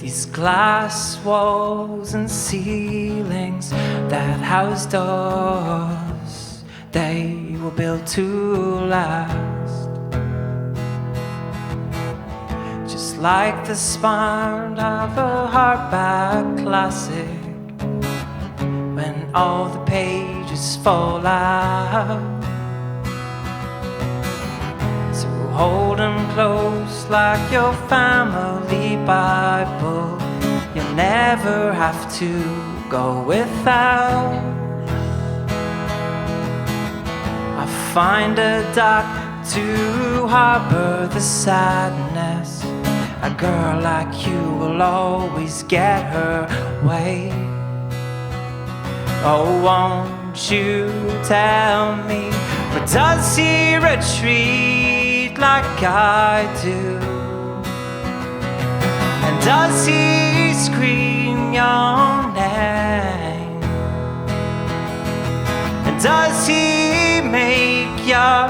These glass walls and ceilings that house doors, they were built to last. Just like the spine of a hardback classic, when all the pages fall out. So hold 'em close like your family Bible. You'll never have to go without. I find a dock to harbor the sadness. A girl like you will always get her way. Oh, won't you tell me, but does he retreat like I do? And does he scream your name? And does he make your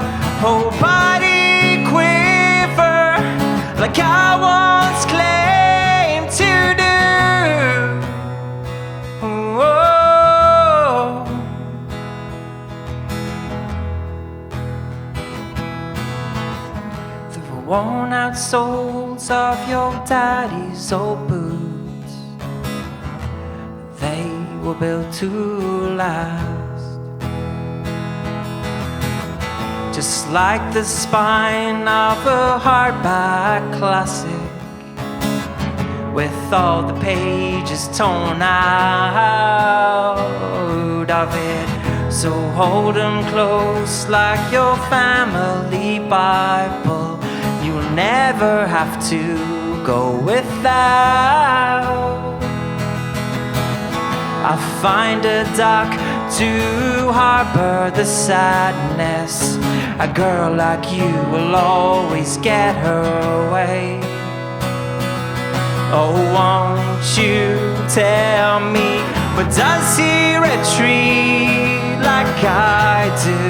whole body quiver like I once claimed to do? Whoa. The worn out soles of your daddy's old boots, they were built to last. Just like the spine of a hardback classic, with all the pages torn out of it. So hold 'em close like your family Bible. You'll never have to go without. I'll find a dock to harbor the sadness. A girl like you will always get her way. Oh, won't you tell me, but does he retreat like I do?